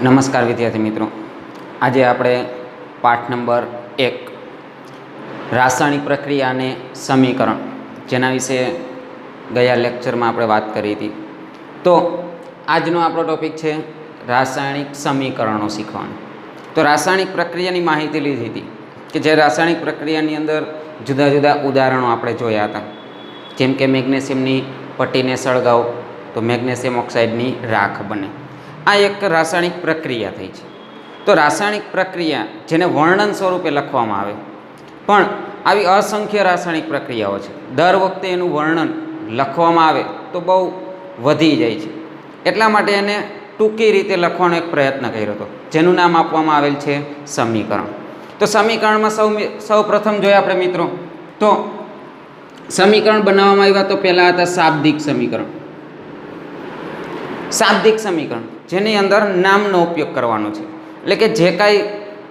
નમસ્કાર વિદ્યાર્થી મિત્રો, આજે આપણે પાઠ નંબર 1 રાસાયણિક પ્રક્રિયા અને સમીકરણ જેના વિશે ગયા લેક્ચરમાં આપણે વાત કરી હતી. તો આજનો આપણો ટોપિક છે રાસાયણિક સમીકરણો શીખવાનું. તો રાસાયણિક પ્રક્રિયાની માહિતી લીધી હતી કે જે રાસાયણિક પ્રક્રિયાની અંદર જુદા જુદા ઉદાહરણો આપણે જોયા હતા, જેમ કે મેગ્નેશિયમની પટ્ટીને સળગાવો તો મેગ્નેશિયમ ઓક્સાઇડની રાખ બને. આ એક રાસાયણિક પ્રક્રિયા થઈ છે. તો રાસાયણિક પ્રક્રિયા જેને વર્ણન સ્વરૂપે લખવામાં આવે, પણ આવી અસંખ્ય રાસાયણિક પ્રક્રિયાઓ છે. દર વખતે એનું વર્ણન લખવામાં આવે તો બહુ વધી જાય છે. એટલા માટે એને ટૂંકી રીતે લખવાનો એક પ્રયત્ન કર્યો હતો, જેનું નામ આપવામાં આવેલ છે સમીકરણ. તો સમીકરણમાં સૌ પ્રથમ જોઈએ આપણે મિત્રો, તો સમીકરણ બનાવવામાં આવ્યા તો પહેલાં હતા શાબ્દિક સમીકરણ. શાબ્દિક સમીકરણ જેની અંદર નામનો ઉપયોગ કરવાનો છે, એટલે કે જે કાંઈ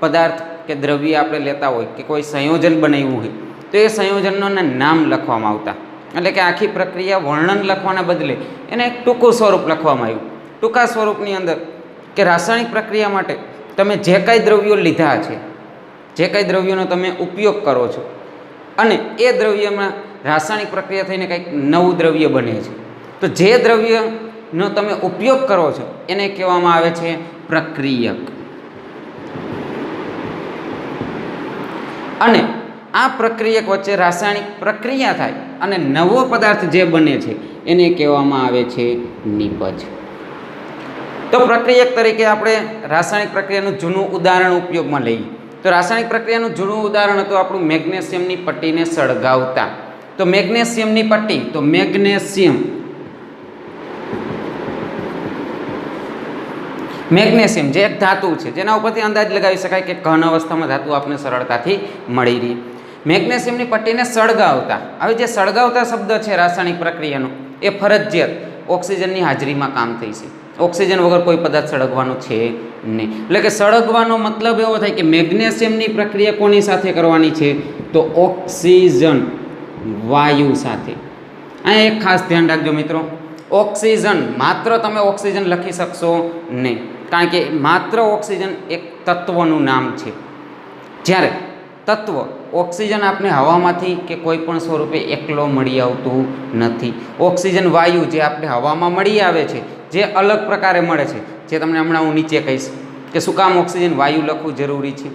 પદાર્થ કે દ્રવ્ય આપણે લેતા હોય કે કોઈ સંયોજન બનાવ્યું હોય તો એ સંયોજનોના નામ લખવામાં આવતા. એટલે કે આખી પ્રક્રિયા વર્ણન લખવાના બદલે એને એક ટૂંકું સ્વરૂપ લખવામાં આવ્યું. ટૂંકા સ્વરૂપની અંદર કે રાસાયણિક પ્રક્રિયા માટે તમે જે કાંઈ દ્રવ્યો લીધા છે, જે કાંઈ દ્રવ્યોનો તમે ઉપયોગ કરો છો અને એ દ્રવ્યમાં રાસાયણિક પ્રક્રિયા થઈને કંઈક નવું દ્રવ્ય બને છે, તો જે દ્રવ્યનો તમે ઉપયોગ કરો છો એને કહેવામાં આવે છે પ્રક્રિયક. અને આ પ્રક્રિયક વચ્ચે રાસાયણિક પ્રક્રિયા થાય અને નવો પદાર્થ જે બને છે એને કહેવામાં આવે છે નિપજ. તો પ્રક્રિયક તરીકે આપણે રાસાયણિક પ્રક્રિયાનું જૂનું ઉદાહરણ ઉપયોગમાં લઈએ તો રાસાયણિક પ્રક્રિયાનું જૂનું ઉદાહરણ હતું આપણું મેગ્નેશિયમની પટ્ટીને સળગાવતા. તો મેગ્નેશિયમની પટ્ટી, તો મેગ્નેશિયમ જે એક ધાતુ છે જેના ઉપરથી અંદાજ લગાવી શકાય કે ઘન અવસ્થામાં ધાતુ આપણને સરળતાથી મળી રહી. મેગ્નેશિયમની પટ્ટીને સળગાવતા. હવે જે સળગાવતા શબ્દ છે રાસાયણિક પ્રક્રિયાનો એ ફરજિયાત ઓક્સિજનની હાજરીમાં કામ થઈ છે. ઓક્સિજન વગર કોઈ પદાર્થ સળગવાનો છે નહીં. એટલે કે સળગવાનો મતલબ એવો થાય કે મેગ્નેશિયમની પ્રક્રિયા કોની સાથે કરવાની છે, તો ઓક્સિજન વાયુ સાથે. અહીંયા એક ખાસ ધ્યાન રાખજો મિત્રો, ઓક્સિજન માત્ર તમે ઓક્સિજન લખી શકશો નહીં, કારણ કે માત્ર ઓક્સિજન એક તત્વનું નામ છે. જ્યારે તત્વ ઓક્સિજન આપણે હવામાંથી કે કોઈ પણ સ્વરૂપે એકલો મળી આવતું નથી. ઓક્સિજન વાયુ જે આપણે હવામાં મળી આવે છે, જે અલગ પ્રકારે મળે છે, જે તમને હમણાં હું નીચે કહીશ કે શું કામ ઓક્સિજન વાયુ લખવું જરૂરી છે.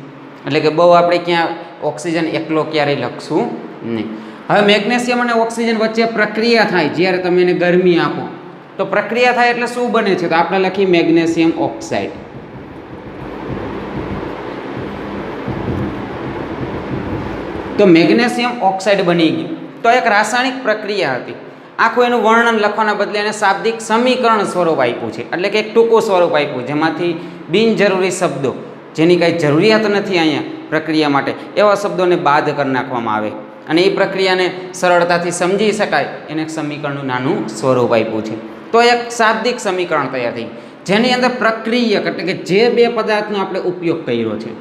એટલે કે બહુ આપણે ક્યાં ઓક્સિજન એકલો ક્યારેય લખશું નહીં. હવે મેગ્નેશિયમ અને ઓક્સિજન વચ્ચે પ્રક્રિયા થાય, જ્યારે તમે એને ગરમી આપો તો પ્રક્રિયા થાય એટલે શું બને છે, તો આપણે લખીએ મેગ્નેશિયમ ઓક્સાઇડ. તો મેગ્નેશિયમ ઓક્સાઇડ બની ગયું. તો એક રાસાયણિક પ્રક્રિયા હતી. આખું એનું વર્ણન લખવાના બદલે એને શાબ્દિક સમીકરણ સ્વરૂપ આપ્યું છે, એટલે કે એક ટૂંકું સ્વરૂપ આપ્યું, જેમાંથી બિનજરૂરી શબ્દો, જેની કાંઈ જરૂરિયાત નથી અહીંયા પ્રક્રિયા માટે, એવા શબ્દોને બાદ કરી નાખવામાં આવે અને એ પ્રક્રિયાને સરળતાથી સમજી શકાય એને એક સમીકરણનું નાનું સ્વરૂપ આપ્યું છે. તો એક શાબ્દિક સમીકરણ તૈયાર થઈ, જેની અંદર પ્રક્રિયક એટલે કે જે બે પદાર્થનો આપણે ઉપયોગ કર્યો છે,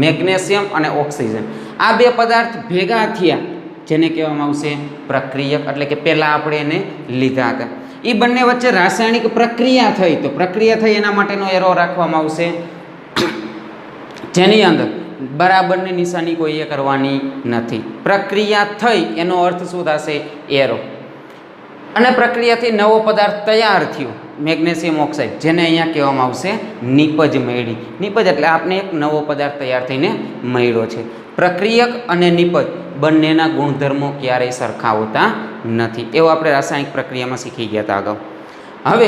મેગ્નેશિયમ અને ઓક્સિજન, આ બે પદાર્થ ભેગા થયા જેને કહેવામાં આવશે પ્રક્રિયક. એટલે કે પહેલાં આપણે એને લીધા હતા, એ બંને વચ્ચે રાસાયણિક પ્રક્રિયા થઈ. તો પ્રક્રિયા થઈ એના માટેનો એરો રાખવામાં આવશે, જેની અંદર બરાબરની નિશાની કોઈએ કરવાની નથી. પ્રક્રિયા થઈ એનો અર્થ શું થશે, એરો. અને પ્રક્રિયાથી નવો પદાર્થ તૈયાર થયો મેગ્નેશિયમ ઓક્સાઇડ, જેને અહીંયા કહેવામાં આવશે નિપજ મળી. નિપજ એટલે આપણે એક નવો પદાર્થ તૈયાર થઈને મળ્યો છે. પ્રક્રિયક અને નિપજ બંનેના ગુણધર્મો ક્યારેય સરખા હોતા નથી, એવું આપણે રાસાયણિક પ્રક્રિયામાં શીખી ગયા હતા અગાઉ. હવે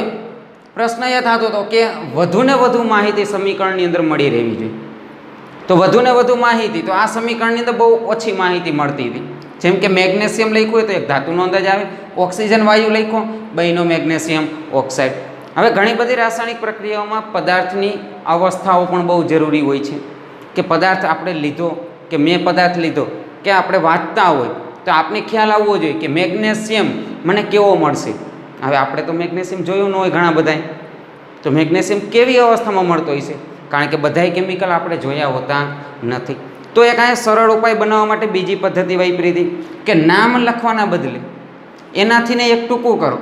પ્રશ્ન એ થતો હતો કે વધુને વધુ માહિતી સમીકરણની અંદર મળી રહેવી જોઈએ. તો વધુને વધુ માહિતી, તો આ સમીકરણની અંદર બહુ ઓછી માહિતી મળતી હતી. જેમ કે મેગ્નેશિયમ લખ્યું હોય તો એક ધાતુનો અંદાજ આવે, ઓક્સિજન વાયુ લખ્યો, બહેનો મેગ્નેશિયમ ઓક્સાઇડ. હવે ઘણી બધી રાસાયણિક પ્રક્રિયાઓમાં પદાર્થની અવસ્થાઓ પણ બહુ જરૂરી હોય છે, કે પદાર્થ આપણે લીધો કે મેં પદાર્થ લીધો કે આપણે વાંચતા હોય તો આપણે ખ્યાલ આવવો જોઈએ કે મેગ્નેશિયમ મને કેવો મળશે. હવે આપણે તો મેગ્નેશિયમ જોયું ન હોય ઘણા બધાએ, તો મેગ્નેશિયમ કેવી અવસ્થામાં મળતો હોય છે, કારણ કે બધાય કેમિકલ આપણે જોયા હોતા નથી. તો એક આ સરળ ઉપાય બનાવવા માટે બીજી પદ્ધતિ વાપરી હતી કે નામ લખવાના બદલે એનાથી ને એક ટૂંકું કરો.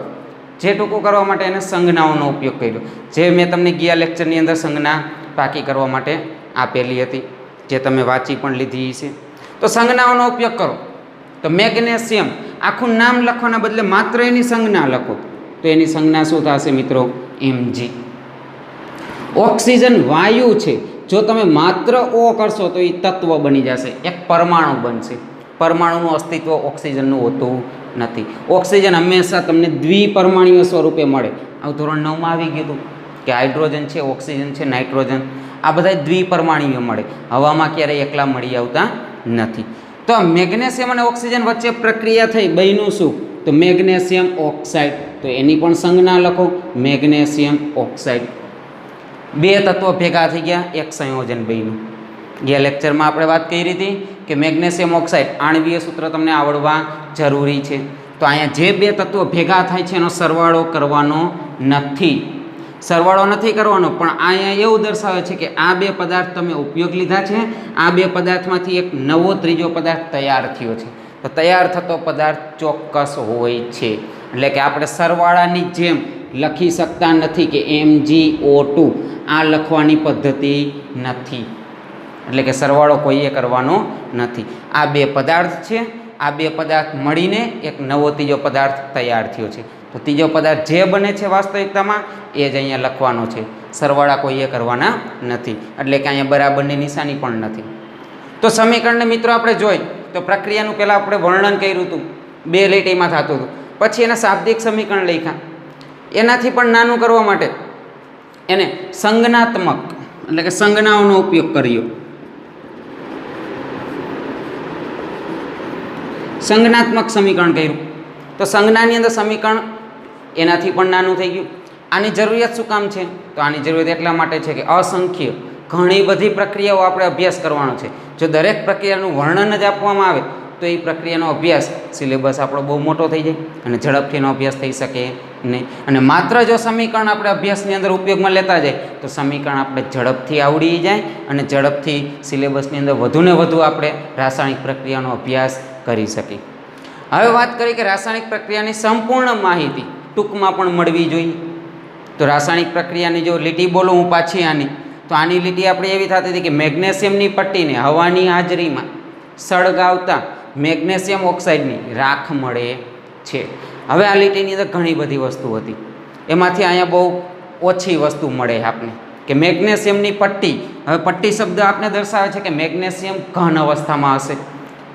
જે ટૂંકું કરવા માટે એને સંજ્ઞાઓનો ઉપયોગ કર્યો, જે મેં તમને ગયા લેક્ચરની અંદર સંજ્ઞા પાકી કરવા માટે આપેલી હતી, જે તમે વાંચી પણ લીધી છે. તો સંજ્ઞાઓનો ઉપયોગ કરો. તો મેગ્નેશિયમ આખું નામ લખવાના બદલે માત્ર એની સંજ્ઞા લખો તો એની સંજ્ઞા શું થશે મિત્રો? Mg. ઓક્સિજન વાયુ છે, જો તમે માત્ર O કરશો તો એ તત્વ બની જશે, એક પરમાણુ બનશે. પરમાણુનું અસ્તિત્વ ઓક્સિજનનું હોતું નથી. ઓક્સિજન હંમેશા તમને દ્વિપરમાણુય સ્વરૂપે મળે. આવું ધોરણ 9માં આવી ગયું હતું કે હાઇડ્રોજન છે, ઓક્સિજન છે, નાઇટ્રોજન, આ બધા દ્વિપરમાણુય મળે. હવામાં ક્યારેય એકલા મળી આવતા નથી. તો મેગ્નેશિયમ અને ઓક્સિજન વચ્ચે પ્રક્રિયા થઈ, બન્યું શું? તો મેગ્નેશિયમ ઓક્સાઇડ. તો એની પણ સંજ્ઞા લખો, મેગ્નેશિયમ ઓક્સાઇડ. બે તત્વો ભેગા થઈ ગયા, એક સંયોજન બન્યું. ગયા લેક્ચરમાં આપણે વાત કરી હતી કે મેગ્નેશિયમ ઓક્સાઇડ આણ્વીય સૂત્ર તમને આવડવા જરૂરી છે. તો અહીંયા જે બે તત્વો ભેગા થાય છે એનો સરવાળો કરવાનો નથી. સરવાળો નથી કરવાનો, પણ અહીંયા એવું દર્શાવે છે કે આ બે પદાર્થ તમે ઉપયોગ લીધા છે, આ બે પદાર્થમાંથી એક નવો ત્રીજો પદાર્થ તૈયાર થયો છે. તો તૈયાર થતો પદાર્થ ચોક્કસ હોય છે. એટલે કે આપણે સરવાળાની જેમ લખી શકતા નથી કે MgO2, આ લખવાની પદ્ધતિ નથી. એટલે કે સરવાળો કોઈએ કરવાનો નથી. આ બે પદાર્થ છે, આ બે પદાર્થ મળીને એક નવો ત્રીજો પદાર્થ તૈયાર થયો છે. તો ત્રીજો પદાર્થ જે બને છે વાસ્તવિકતામાં એ જ અહીંયા લખવાનો છે. સરવાળા કોઈએ કરવાના નથી. એટલે કે અહીંયા બરાબરની નિશાની પણ નથી. તો સમીકરણને મિત્રો આપણે જોઈ તો પ્રક્રિયાનું પહેલાં આપણે વર્ણન કર્યું હતું, 2 લીટીમાં થતું હતું. પછી એના શાબ્દિક સમીકરણ લખ્યા. એનાથી પણ નાનું કરવા માટે એને સંજ્ઞાત્મક એટલે કે સંજ્ઞાઓનો ઉપયોગ કર્યો. સંજ્ઞાત્મક સમીકરણ કર્યું. તો સંજ્ઞાની અંદર સમીકરણ એનાથી પણ નાનું થઈ ગયું. આની જરૂરિયાત શું કામ છે? તો આની જરૂરિયાત એટલા માટે છે કે અસંખ્ય ઘણી બધી પ્રક્રિયાઓ આપણે અભ્યાસ કરવાનો છે. જો દરેક પ્રક્રિયાનું વર્ણન જ આપવામાં આવે તો એ પ્રક્રિયાનો અભ્યાસ સિલેબસ આપણો બહુ મોટો થઈ જાય અને ઝડપથી એનો અભ્યાસ થઈ શકે નહીં. અને માત્ર જો સમીકરણ આપણે અભ્યાસની અંદર ઉપયોગમાં લેતા જાય તો સમીકરણ આપણે ઝડપથી આવડી જાય અને ઝડપથી સિલેબસની અંદર વધુને વધુ આપણે રાસાયણિક પ્રક્રિયાનો અભ્યાસ કરી શકીએ. હવે વાત કરીએ કે રાસાયણિક પ્રક્રિયાની સંપૂર્ણ માહિતી ટૂંકમાં પણ મળવી જોઈએ. તો રાસાયણિક પ્રક્રિયાની જો લીટી બોલું હું પાછી આની, તો આની લીટી આપણી એવી થતી હતી કે મેગ્નેશિયમની પટ્ટીને હવાની હાજરીમાં સળગાવતા મેગ્નેશિયમ ઓક્સાઇડની રાખ મળે છે. હવે આ લીટીની અંદર ઘણી બધી વસ્તુ હતી, એમાંથી અહીંયા બહુ ઓછી વસ્તુ મળે આપણે કે મેગ્નેશિયમની પટ્ટી. હવે પટ્ટી શબ્દ આપણે દર્શાવે છે કે મેગ્નેશિયમ ઘન અવસ્થામાં હશે,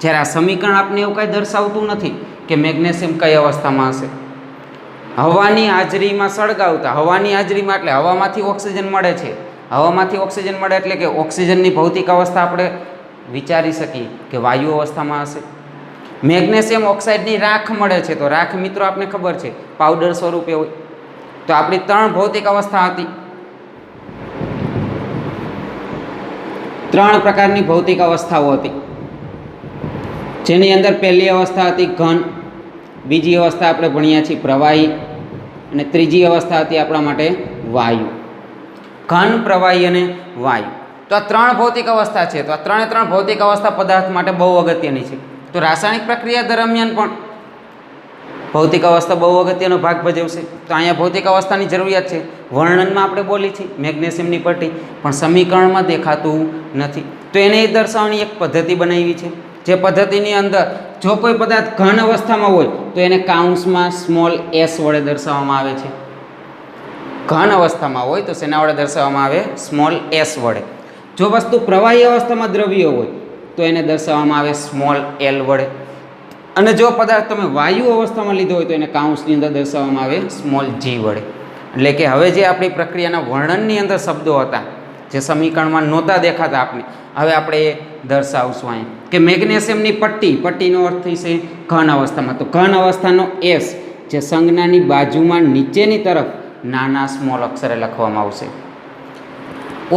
જ્યારે આ સમીકરણ આપણે એવું કાંઈ દર્શાવતું નથી કે મેગ્નેશિયમ કઈ અવસ્થામાં હશે. હવાની હાજરીમાં સળગાવતા, હવાની હાજરીમાં એટલે હવામાંથી ઓક્સિજન મળે છે. હવામાંથી ઓક્સિજન મળે એટલે કે ઓક્સિજનની ભૌતિક અવસ્થા આપણે વિચારી શકીએ કે વાયુ અવસ્થામાં હશે. મેગ્નેશિયમ ઓક્સાઇડની રાખ મળે છે. તો રાખ મિત્રો આપણે ખબર છે પાવડર સ્વરૂપે હોય. તો આપણી 3 ભૌતિક અવસ્થા હતી, 3 પ્રકારની ભૌતિક અવસ્થાઓ હતી, જેની અંદર પહેલી અવસ્થા હતી ઘન, બીજી અવસ્થા આપણે ભણ્યા છીએ પ્રવાહી, અને ત્રીજી અવસ્થા હતી આપણા માટે વાયુ. ઘન, પ્રવાહી અને વાયુ. તો આ 3 ભૌતિક અવસ્થા છે. તો આ 3 ભૌતિક અવસ્થા પદાર્થ માટે બહુ અગત્યની છે. તો રાસાયણિક પ્રક્રિયા દરમિયાન પણ ભૌતિક અવસ્થા બહુ અગત્યનો ભાગ ભજવશે. તો અહીંયા ભૌતિક અવસ્થાની જરૂરિયાત છે. વર્ણનમાં આપણે બોલી છીએ મેગ્નેશિયમની પટ્ટી, પણ સમીકરણમાં દેખાતું નથી. તો એને દર્શાવવાની એક પદ્ધતિ બનાવી છે, જે પદ્ધતિની અંદર જો કોઈ પદાર્થ ઘન અવસ્થામાં હોય તો એને કાઉન્સમાં સ્મોલ s વડે દર્શાવવામાં આવે છે. ઘન અવસ્થામાં હોય તો શેના વડે દર્શાવવામાં આવે? સ્મોલ s વડે. જો વસ્તુ પ્રવાહી અવસ્થામાં દ્રવ્ય હોય તો એને દર્શાવવામાં આવે સ્મોલ l વડે. અને જો પદાર્થ તમે વાયુ અવસ્થામાં લીધો હોય તો એને કાઉન્સની અંદર દર્શાવવામાં આવે સ્મોલ g વડે. એટલે કે હવે જે આપણી પ્રક્રિયાના વર્ણનની અંદર શબ્દો હતા જે સમીકરણમાં નહોતા દેખાતા આપણે, હવે આપણે એ દર્શાવશું અહીંયા કે મેગ્નેશિયમની પટ્ટીનો અર્થ થશે ઘન અવસ્થામાં. તો ઘન અવસ્થાનો s જે સંજ્ઞાની બાજુમાં નીચેની તરફ નાના સ્મોલ અક્ષરે લખવામાં આવશે.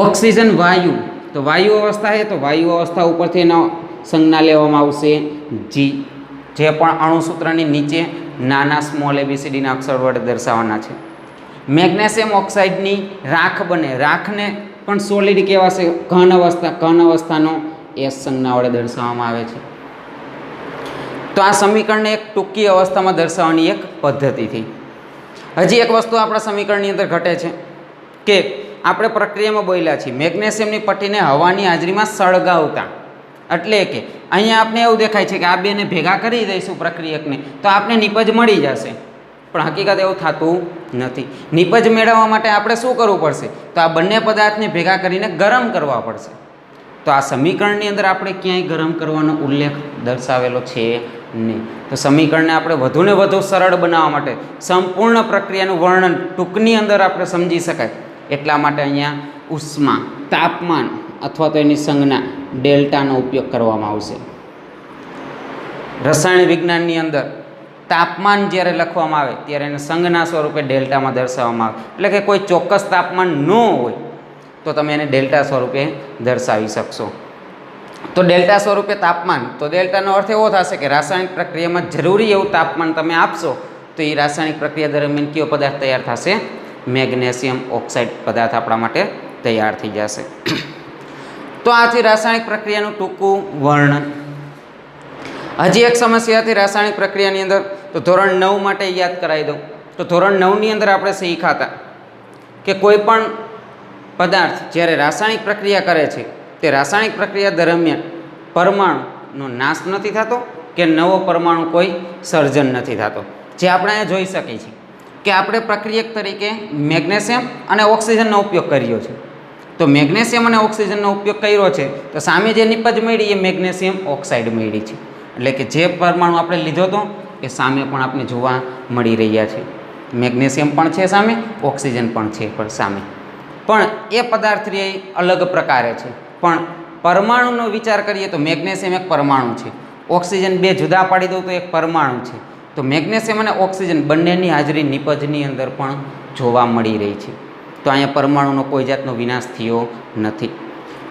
ઓક્સિજન વાયુ, તો વાયુ અવસ્થા છે તો વાયુ અવસ્થા ઉપરથી એનો સંજ્ઞા લેવામાં આવશે g, જે પણ અણુસૂત્રની નીચે નાના સ્મોલ ABCDના અક્ષર વડે દર્શાવવાના છે. મેગ્નેશિયમ ઓક્સાઇડની રાખ બને, રાખને પણ સોલિડ કહેવાશે ઘન અવસ્થાનો s સંજ્ઞા વડે દર્શાવવામાં આવે છે. તો આ સમીકરણને એક ટૂંકી અવસ્થામાં દર્શાવવાની એક પદ્ધતિ થઈ. હજી એક વસ્તુ આપણા સમીકરણની અંદર ઘટે છે કે આપણે પ્રક્રિયામાં બોલ્યા છીએ મેગ્નેશિયમની પટ્ટીને હવાની હાજરીમાં સળગાવતા, એટલે કે અહીંયા આપણે એવું દેખાય છે કે આ બેને ભેગા કરી દઈશું પ્રક્રિયકને તો આપણે નિપજ મળી જશે, પણ હકીકત એવું થતું નથી. નિપજ મેળવવા માટે આપણે શું કરવું પડશે? તો આ બંને પદાર્થને ભેગા કરીને ગરમ કરવા પડશે. તો આ સમીકરણની અંદર આપણે ક્યાંય ગરમ કરવાનો ઉલ્લેખ દર્શાવેલો છે નહીં. તો સમીકરણને આપણે વધુને વધુ સરળ બનાવવા માટે સંપૂર્ણ પ્રક્રિયાનું વર્ણન ટૂંકની અંદર આપણે સમજી શકાય એટલા માટે અહીંયા ઉષ્મા, તાપમાન અથવા તો એની સંજ્ઞા ડેલ્ટાનો ઉપયોગ કરવામાં આવશે. રસાયણ વિજ્ઞાનની અંદર તાપમાન જ્યારે લખવામાં આવે ત્યારે એને સંજ્ઞા સ્વરૂપે ડેલ્ટામાં દર્શાવવામાં આવે, એટલે કે કોઈ ચોક્કસ તાપમાન ન હોય તો તમે એને ડેલ્ટા સ્વરૂપે દર્શાવી શકશો. તો ડેલ્ટા સ્વરૂપે તાપમાન, તો ડેલ્ટાનો અર્થ એવો થશે કે રાસાયણિક પ્રક્રિયામાં જરૂરી એવું તાપમાન તમે આપશો તો એ રાસાયણિક પ્રક્રિયા દરમિયાન કયો પદાર્થ તૈયાર થશે? મેગ્નેશિયમ ઓક્સાઇડ પદાર્થ આપણા માટે તૈયાર થઈ જશે. તો આથી રાસાયણિક પ્રક્રિયાનું ટૂંકું વર્ણન. હજી એક સમસ્યા હતી રાસાયણિક પ્રક્રિયાની અંદર, તો ધોરણ 9 માટે યાદ કરાવી દઉં. તો ધોરણ 9ની અંદર આપણે શીખ્યા કે કોઈ પણ પદાર્થ જ્યારે રાસાયણિક પ્રક્રિયા કરે છે તે રાસાયણિક પ્રક્રિયા દરમિયાન પરમાણુનો નાશ નથી થતો કે નવો પરમાણુ કોઈ સર્જન નથી થતો. જે આપણે અહીંયા જોઈ શકીએ છીએ કે આપણે પ્રક્રિયક તરીકે મેગ્નેશિયમ અને ઓક્સિજનનો ઉપયોગ કર્યો છે. તો મેગ્નેશિયમ અને ઓક્સિજનનો ઉપયોગ કર્યો છે તો સામે જે નિપજ મળી એ મેગ્નેશિયમ ઓક્સાઇડ મળી છે, એટલે કે જે પરમાણુ આપણે લીધો હતો એ સામે પણ આપણે જોવા મળી રહ્યા છે. મેગ્નેશિયમ પણ છે સામે, ઓક્સિજન પણ છે પણ સામે, પણ એ પદાર્થ અલગ પ્રકારે છે. પણ પરમાણુનો વિચાર કરીએ તો મેગ્નેશિયમ એક પરમાણુ છે, ઓક્સિજન બે જુદા પાડી દઉં તો એક પરમાણુ છે. તો મેગ્નેશિયમ અને ઓક્સિજન બંનેની હાજરી નિપજની અંદર પણ જોવા મળી રહી છે. તો અહીંયા પરમાણુનો કોઈ જાતનો વિનાશ થયો નથી.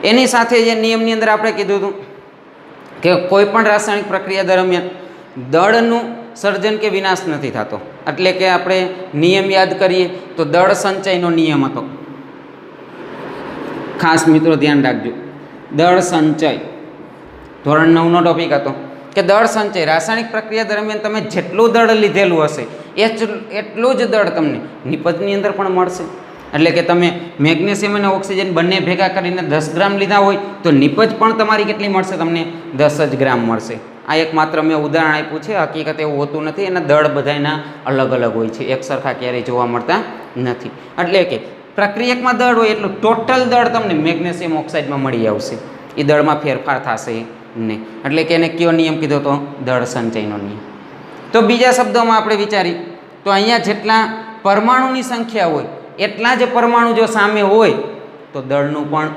એની સાથે જે નિયમની અંદર આપણે કીધું હતું કે કોઈ પણ રાસાયણિક પ્રક્રિયા દરમિયાન દળનું સર્જન કે વિનાશ નથી થતો, એટલે કે આપણે નિયમ યાદ કરીએ તો દળ સંચયનો નિયમ હતો. ખાસ મિત્રો ધ્યાન રાખજો, દળ સંચય ધોરણ 9નો ટોપિક હતો કે દળ સંચય રાસાયણિક પ્રક્રિયા દરમિયાન તમે જેટલું દળ લીધેલું હશે એટલું જ દળ તમને નિપજની અંદર પણ મળશે. એટલે કે તમે મેગ્નેશિયમ અને ઓક્સિજન બંને ભેગા કરીને 10 ગ્રામ લીધા હોય તો નિપજ પણ તમારી કેટલી મળશે? તમને 10 જ ગ્રામ મળશે. આ એક માત્ર મેં ઉદાહરણ આપ્યું છે, હકીકત એવું હોતું નથી. એના દળ બધાના અલગ અલગ હોય છે, એક સરખા ક્યારેય જોવા મળતા નથી. એટલે કે પ્રક્રિયકમાં દળ હોય એટલું ટોટલ દળ તમને મેગ્નેશિયમ ઓક્સાઇડમાં મળી આવશે, એ દળમાં ફેરફાર થશે નહીં. એટલે કે એને કયો નિયમ કીધો તો? દળ સંચયનો નિયમ. તો બીજા શબ્દોમાં આપણે વિચારી તો અહીંયા જેટલા પરમાણુની સંખ્યા હોય એટલા જ પરમાણુ જો સામે હોય તો દળનું પણ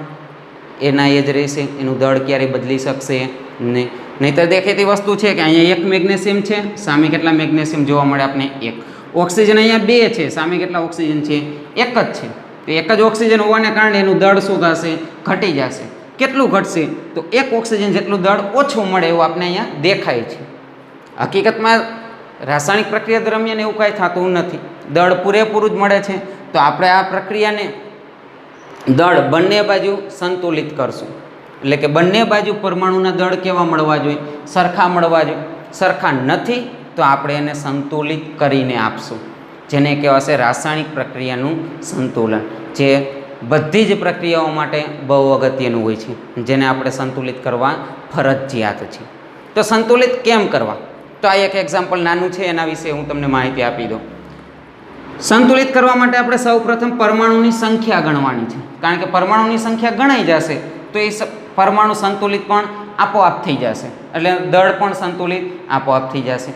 એના એ જ રહેશે, એનું દળ ક્યારેય બદલી શકશે નહીં. નહીંતર દેખેતી વસ્તુ છે કે અહીંયા એક મેગ્નેશિયમ છે, સામે કેટલા મેગ્નેશિયમ જોવા મળે આપણે? એક. ઓક્સિજન અહીંયા 2 છે, સામે કેટલા ઓક્સિજન છે? એક જ છે. તો એક જ ઓક્સિજન હોવાને કારણે એનું દળ શું થશે? ઘટી જશે. કેટલું ઘટશે? તો એક ઓક્સિજન જેટલું દળ ઓછું મળે એવું આપણે અહીંયા દેખાય છે. હકીકતમાં રાસાયણિક પ્રક્રિયા દરમિયાન એવું કાંઈ થતું નથી, દળ પૂરેપૂરું જ મળે છે. તો આપણે આ પ્રક્રિયાને દળ બંને બાજુ સંતુલિત કરશું, એટલે કે બંને બાજુ પરમાણુના દળ કેવા મળવા જોઈએ? સરખા મળવા જોઈએ. સરખા નથી તો આપણે એને સંતુલિત કરીને આપશું, જેને કહેવાશે રાસાયણિક પ્રક્રિયાનું સંતુલન, જે બધી જ પ્રક્રિયાઓ માટે બહુ અગત્યનું હોય છે, જેને આપણે સંતુલિત કરવા ફરજિયાત છે. તો સંતુલિત કેમ કરવા? તો આ એક એક્ઝામ્પલ નાનું છે, એના વિશે હું તમને માહિતી આપી દઉં. સંતુલિત કરવા માટે આપણે સૌપ્રથમ પરમાણુની સંખ્યા ગણવાની છે, કારણ કે પરમાણુની સંખ્યા ગણાઈ જશે તો એ પરમાણુ સંતુલિત પણ આપોઆપ થઈ જશે, એટલે દળ પણ સંતુલિત આપોઆપ થઈ જશે.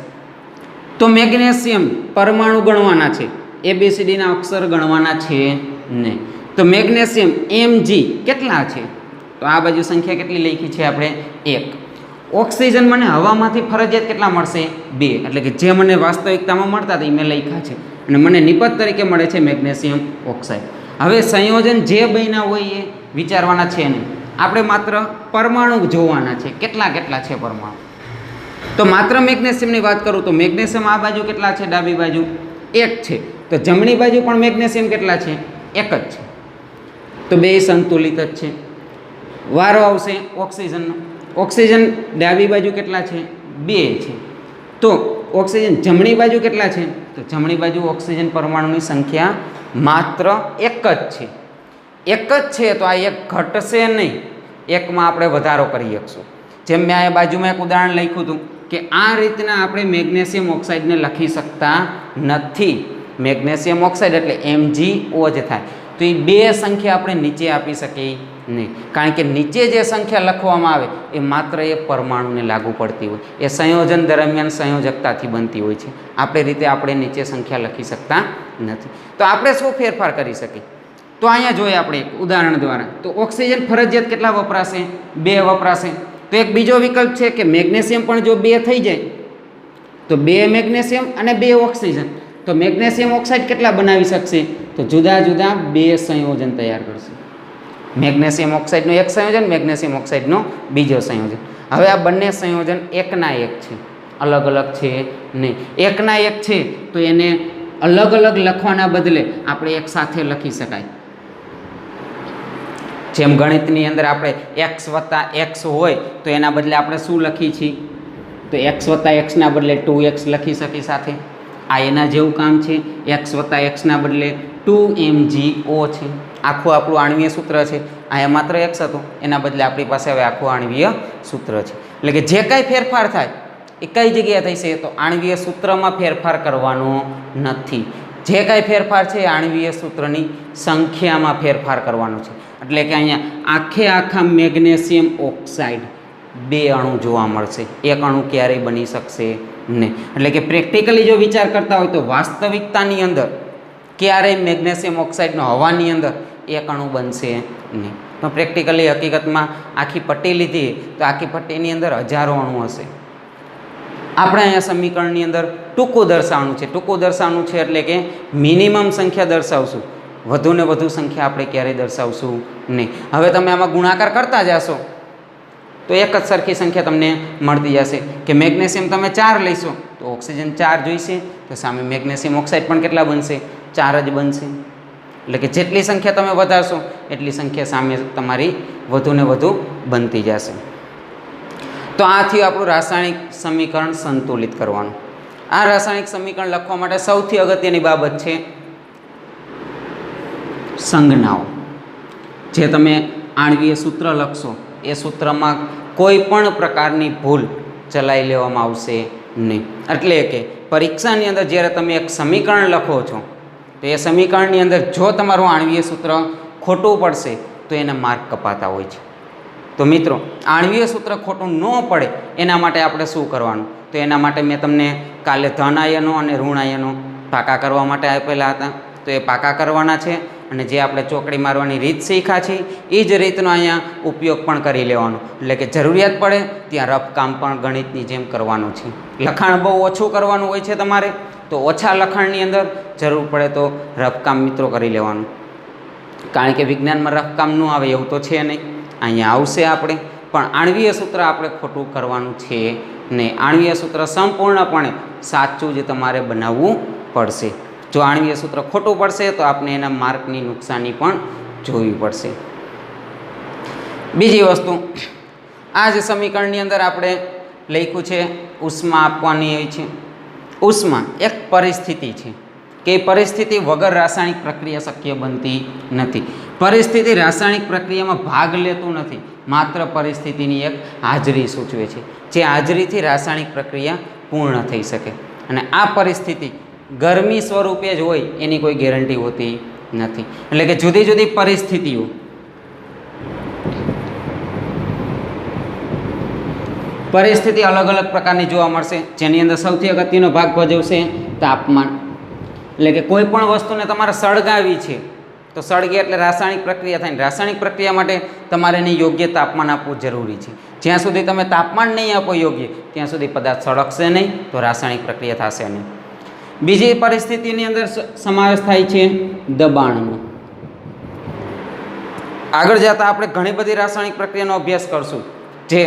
તો મેગ્નેશિયમ પરમાણુ ગણવાના છે, ABCDના અક્ષર ગણવાના છે નહીં. તો મેગ્નેશિયમ Mg કેટલા છે? તો આ બાજુ સંખ્યા કેટલી લખી છે આપણે? 1. ઓક્સિજન મને હવામાંથી ફરજિયાત કેટલા મળશે? 2. એટલે કે જે મને વાસ્તવિકતામાં મળતા હતા એ મેં લખ્યા છે, અને મને નિપજ તરીકે મળે છે મેગ્નેશિયમ ઓક્સાઇડ. હવે સંયોજન જે બન્યા હોય એ વિચારવાના છે નહીં, આપણે માત્ર પરમાણુ જોવાના છે, કેટલા કેટલા છે પરમાણુ. તો માત્ર મેગ્નેશિયમની વાત કરું તો મેગ્નેશિયમ આ બાજુ કેટલા છે? ડાબી બાજુ 1 છે. તો જમણી બાજુ પણ મેગ્નેશિયમ કેટલા છે? 1 જ છે. તો બે સંતુલિત જ છે. વારો આવશે ઓક્સિજનનો. ઓક્સિજન ડાબી બાજુ કેટલા છે? 2 છે. તો ઓક્સિજન જમણી બાજુ કેટલા છે? તો જમણી બાજુ ઓક્સિજન પરમાણુની સંખ્યા માત્ર એક જ છે. એક જ છે તો આ એક ઘટશે નહીં, એકમાં આપણે વધારો કરી શકશું. જેમ મેં આ બાજુમાં એક ઉદાહરણ લખ્યું હતું કે આ રીતના આપણે મેગ્નેશિયમ ઓક્સાઇડને લખી શકતા નથી. મેગ્નેશિયમ ઓક્સાઇડ એટલે MgO જ થાય. તો એ બે સંખ્યા આપણે નીચે આપી શકીએ નહીં, કારણ કે નીચે જે સંખ્યા લખવામાં આવે એ માત્ર એ પરમાણુને લાગુ પડતી હોય, એ સંયોજન દરમિયાન સંયોજકતાથી બનતી હોય છે. આપણી રીતે આપણે નીચે સંખ્યા લખી શકતા નથી. તો આપણે શું ફેરફાર કરી શકીએ? તો અહીંયા જોઈએ આપણે એક ઉદાહરણ દ્વારા. તો ઓક્સિજન ફરજિયાત કેટલા વપરાશે? 2 વપરાશે. તો એક બીજો વિકલ્પ છે કે મેગ્નેશિયમ પણ જો 2 થઈ જાય તો 2 મેગ્નેશિયમ અને 2 ઓક્સિજન. તો મેગ્નેશિયમ ઓક્સાઇડ કેટલા બનાવી શકશે? તો જુદા જુદા 2 સંયોજન તૈયાર કરશે. મેગ્નેશિયમ ઓક્સાઇડનું એક સંયોજન, મેગ્નેશિયમ ઓક્સાઇડનું બીજો સંયોજન. હવે આ બંને સંયોજન એકના એક છે, અલગ અલગ છે નહીં. એકના એક છે તો એને અલગ અલગ લખવાના બદલે આપણે એક સાથે લખી શકાય. જેમ ગણિતની અંદર આપણે x વત્તા x હોય તો એના બદલે આપણે શું લખીએ છીએ? તો x વત્તા xના બદલે 2x લખી શકીએ સાથે. આ એના જેવું કામ છે. x વત્તા xના બદલે 2mgo છે. આખું આપણું આણ્વીય સૂત્ર છે. અહીંયા માત્ર x હતું, એના બદલે આપણી પાસે હવે આખું આણ્વીય સૂત્ર છે. એટલે કે જે કાંઈ ફેરફાર થાય એ કઈ જગ્યાએ થશે? તો આણ્વીય સૂત્રમાં ફેરફાર કરવાનો નથી. જે કાંઈ ફેરફાર છે એ આણ્વીય સૂત્રની સંખ્યામાં ફેરફાર કરવાનો છે. એટલે કે અહીંયા આખા મેગ્નેશિયમ ઓક્સાઇડ 2 અણુ જોવા મળશે, એક અણુ ક્યારેય બની શકશે નહીં. એટલે કે પ્રેક્ટિકલી જો વિચાર કરતા હોય તો વાસ્તવિકતાની અંદર ક્યારેય મેગ્નેશિયમ ઓક્સાઇડનો હવાની અંદર એક અણુ બનશે નહીં. તો પ્રેક્ટિકલી હકીકતમાં આખી પટ્ટી લીધી તો આખી પટ્ટીની અંદર હજારો અણુ હશે. આપણે અહીંયા સમીકરણની અંદર ટૂંકું દર્શાવવાનું છે. ટૂંકું દર્શાવવાનું છે એટલે કે મિનિમમ સંખ્યા દર્શાવશું, વધુ ને વધુ સંખ્યા આપણે ક્યારેય દર્શાવશું નહીં. હવે તમે આમાં ગુણાકાર કરતા જશો તો એક જ સરખી સંખ્યા તમને મળતી જશે. કે મેગ્નેશિયમ તમે 4 લઈશો તો ઓક્સિજન 4 જોઈશે, તો સામે મેગ્નેશિયમ ઓક્સાઇડ પણ કેટલા બનશે? 4 જ બનશે. એટલે કે જેટલી સંખ્યા તમે વધારશો એટલી સંખ્યા સામે તમારી વધુ ને વધુ બનતી જશે. તો આ થયું આપણું રાસાયણિક સમીકરણ સંતુલિત કરવાનું. આ રાસાયણિક સમીકરણ લખવા માટે સૌથી અગત્યની બાબત છે સંજ્ઞાઓ. જે તમે આણ્વીય સૂત્ર લખશો એ સૂત્રમાં કોઈ પણ પ્રકારની ભૂલ ચલાવી લેવામાં આવશે નહીં. એટલે કે પરીક્ષાની અંદર જ્યારે તમે એક સમીકરણ લખો છો તો એ સમીકરણની અંદર જો તમારું આણ્વીય સૂત્ર ખોટું પડશે તો એના માર્ક કપાતા હોય છે. તો મિત્રો, આણ્વીય સૂત્ર ખોટું ન પડે એના માટે આપણે શું કરવાનું? તો એના માટે મેં તમને કાલે ધન આયનો અને ઋણ આયનો પાકા કરવા માટે આપેલા હતા. તો એ પાકા કરવાના છે અને જે આપણે ચોકડી મારવાની રીત શીખ્યા છે એ જ રીતનો અહીંયા ઉપયોગ પણ કરી લેવાનો. એટલે કે જરૂરિયાત પડે ત્યાં રફ કામ પણ ગણિતની જેમ કરવાનું છે. લખાણ બહુ ઓછું કરવાનું હોય છે તમારે, તો ઓછા લખાણની અંદર જરૂર પડે તો રફ કામ મિત્રો કરી લેવાનું. કારણ કે વિજ્ઞાનમાં રફ કામ ન આવે એવું તો છે નહીં. અહીંયા આવશે આપણે, પણ આણ્વીય સૂત્ર આપણે ખોટું કરવાનું છે નહીં. આણ્વીય સૂત્ર સંપૂર્ણપણે સાચું જ તમારે બનાવવું પડશે. જો આણ્વીય સૂત્ર ખોટું પડશે તો આપણે એના માર્કની નુકસાની પણ જોવી પડશે. બીજી વસ્તુ, આ જ સમીકરણની અંદર આપણે લખ્યું છે ઉષ્મા આપવાની હોય છે. ઉષ્મા એક પરિસ્થિતિ છે કે પરિસ્થિતિ વગર રાસાયણિક પ્રક્રિયા શક્ય બનતી નથી. પરિસ્થિતિ રાસાયણિક પ્રક્રિયામાં ભાગ લેતું નથી, માત્ર પરિસ્થિતિની એક હાજરી સૂચવે છે. જે હાજરીથી રાસાયણિક પ્રક્રિયા પૂર્ણ થઈ શકે. અને આ પરિસ્થિતિ ગરમી સ્વરૂપે જ હોય એની કોઈ ગેરંટી હોતી નથી. એટલે કે જુદી જુદી પરિસ્થિતિઓ, પરિસ્થિતિ અલગ અલગ પ્રકારની જોવા મળશે. જેની અંદર સૌથી અગત્યનો ભાગ ભજવશે તાપમાન. એટલે કે કોઈ પણ વસ્તુને તમારે સળગાવી છે તો સળગે એટલે રાસાયણિક પ્રક્રિયા થાય. રાસાયણિક પ્રક્રિયા માટે તમારે એને યોગ્ય તાપમાન આપવું જરૂરી છે. જ્યાં સુધી તમે તાપમાન નહીં આપો યોગ્ય, ત્યાં સુધી પદાર્થ સળગશે નહીં, તો રાસાયણિક પ્રક્રિયા થશે નહીં. બીજી પરિસ્થિતિની અંદર સમાવેશ થાય છે દબાણનો. આગળ જતાં આપણે ઘણી બધી રાસાયણિક પ્રક્રિયાનો અભ્યાસ કરશું. જે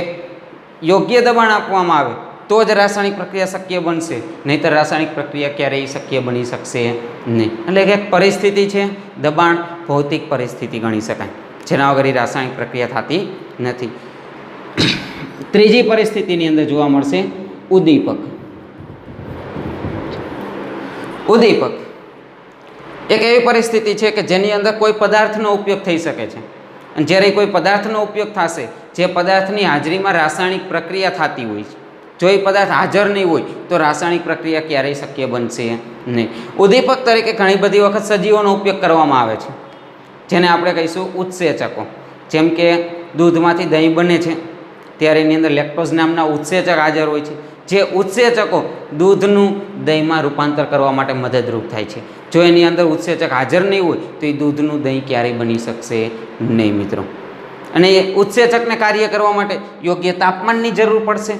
યોગ્ય દબાણ આપવામાં આવે તો જ રાસાયણિક પ્રક્રિયા શક્ય બનશે, નહીંતર રાસાયણિક પ્રક્રિયા ક્યારેય શક્ય બની શકશે નહીં. એટલે કે એક પરિસ્થિતિ છે દબાણ, ભૌતિક પરિસ્થિતિ ગણી શકાય, જેના વગર રાસાયણિક પ્રક્રિયા થતી નથી. ત્રીજી પરિસ્થિતિની અંદર જોવા મળશે ઉદ્દીપક. ઉદ્દીપક એક એવી પરિસ્થિતિ છે કે જેની અંદર કોઈ પદાર્થનો ઉપયોગ થઈ શકે છે, અને જ્યારે કોઈ પદાર્થનો ઉપયોગ થશે, જે પદાર્થની હાજરીમાં રાસાયણિક પ્રક્રિયા થતી હોય છે, જો એ પદાર્થ હાજર નહીં હોય તો રાસાયણિક પ્રક્રિયા ક્યારેય શક્ય બનશે નહીં. ઉદ્દીપક તરીકે ઘણી બધી વખત સજીવોનો ઉપયોગ કરવામાં આવે છે, જેને આપણે કહીશું ઉત્સેચકો. જેમ કે દૂધમાંથી દહીં બને છે ત્યારે એની અંદર લેક્ટોઝ નામના ઉત્સેચક હાજર હોય છે, જે ઉત્સેચકો દૂધનું દહીંમાં રૂપાંતર કરવા માટે મદદરૂપ થાય છે. જો એની અંદર ઉત્સેચક હાજર નહીં હોય તો એ દૂધનું દહીં ક્યારેય બની શકશે નહીં મિત્રો. અને એ ઉત્સેચકને કાર્ય કરવા માટે યોગ્ય તાપમાનની જરૂર પડશે,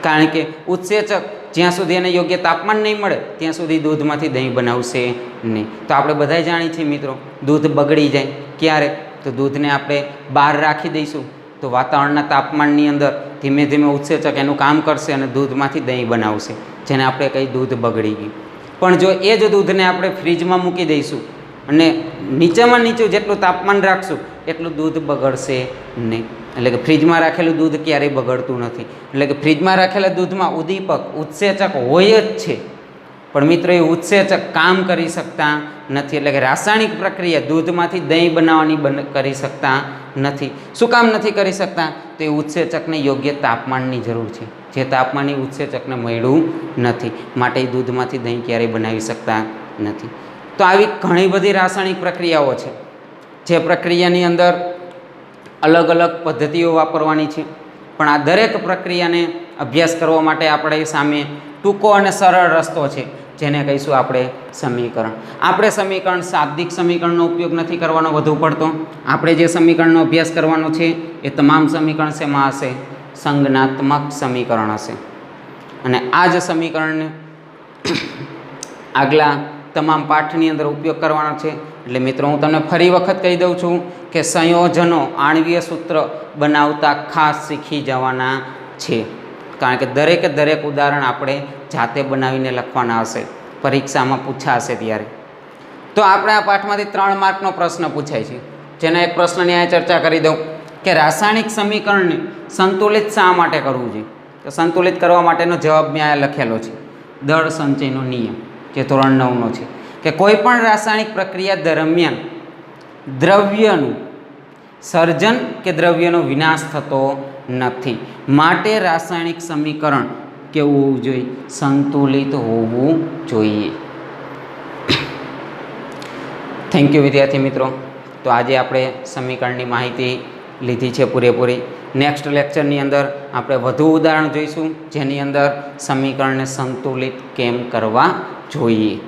કારણ કે ઉત્સેચક જ્યાં સુધી એને યોગ્ય તાપમાન નહીં મળે ત્યાં સુધી દૂધમાંથી દહીં બનાવશે નહીં. તો આપણે બધાય જાણીએ છીએ મિત્રો, દૂધ બગડી જાય ક્યારે, તો દૂધને આપણે બહાર રાખી દઈશું તો વાતાવરણના તાપમાનની અંદર ધીમે ધીમે ઉત્સેચક એનું કામ કરશે અને દૂધમાંથી દહીં બનાવશે, જેને આપણે કહી દૂધ બગડી ગયું. પણ જો એ જ દૂધને આપણે ફ્રીજમાં મૂકી દઈશું અને નીચેમાં નીચું જેટલું તાપમાન રાખશું એટલું દૂધ બગડશે નહીં. એટલે કે ફ્રીજમાં રાખેલું દૂધ ક્યારેય બગડતું નથી. એટલે કે ફ્રીજમાં રાખેલા દૂધમાં ઉદ્દીપક ઉત્સેચક હોય જ છે, પણ મિત્રો એ ઉત્સેચક કામ કરી શકતા નથી. એટલે કે રાસાયણિક પ્રક્રિયા દૂધમાંથી દહીં બનાવવાની કરી શકતા નથી. શું કામ નથી કરી શકતા? તો એ ઉત્સેચકને યોગ્ય તાપમાનની જરૂર છે, જે તાપમાન એ ઉત્સેચકને મળ્યું નથી, માટે એ દૂધમાંથી દહીં ક્યારેય બનાવી શકતા નથી. તો આવી ઘણી બધી રાસાયણિક પ્રક્રિયાઓ છે, જે પ્રક્રિયાની અંદર અલગ અલગ પદ્ધતિઓ વાપરવાની છે. પણ આ દરેક પ્રક્રિયાને અભ્યાસ કરવા માટે આપણે સામે ટૂંકો અને સરળ રસ્તો છે, જેને કહીશું આપણે સમીકરણ. આપણે સમીકરણ શાબ્દિક સમીકરણનો ઉપયોગ નથી કરવાનો વધુ પડતો. આપણે જે સમીકરણનો અભ્યાસ કરવાનો છે એ તમામ સમીકરણ શેમાં હશે? સંજ્ઞાત્મક સમીકરણ હશે. અને આ જ સમીકરણને આગલા તમામ પાઠની અંદર ઉપયોગ કરવાનો છે. એટલે મિત્રો હું તમને ફરી વખત કહી દઉં છું કે સંયોજનો આણ્વીય સૂત્ર બનાવતા ખાસ શીખી જવાના છે, કારણ કે દરેક ઉદાહરણ આપણે જાતે બનાવીને લખવાના હશે, પરીક્ષામાં પૂછાશે ત્યારે. તો આપણે આ પાઠમાંથી 3 માર્કનો પ્રશ્ન પૂછાય છે, જેના એક પ્રશ્નની આ ચર્ચા કરી દઉં કે રાસાયણિક સમીકરણને સંતુલિત શા માટે કરવું જોઈએ? તો સંતુલિત કરવા માટેનો જવાબ મેં આ લખેલો છે, દળ સંચયનો નિયમ, જે ધોરણ 9નો છે, કે કોઈ પણ રાસાયણિક પ્રક્રિયા દરમિયાન દ્રવ્યનું સર્જન કે દ્રવ્યનો વિનાશ થતો નથી, માટે રાસાયણિક સમીકરણ કેવું હોવું જોઈએ? સંતુલિત હોવું જોઈએ. થેન્ક યુ વિદ્યાર્થી મિત્રો. તો આજે આપણે સમીકરણની માહિતી લીધી છે પૂરેપૂરી. નેક્સ્ટ લેક્ચરની અંદર આપણે વધુ ઉદાહરણ જોઈશું, જેની અંદર સમીકરણને સંતુલિત કેમ કરવા જોઈએ.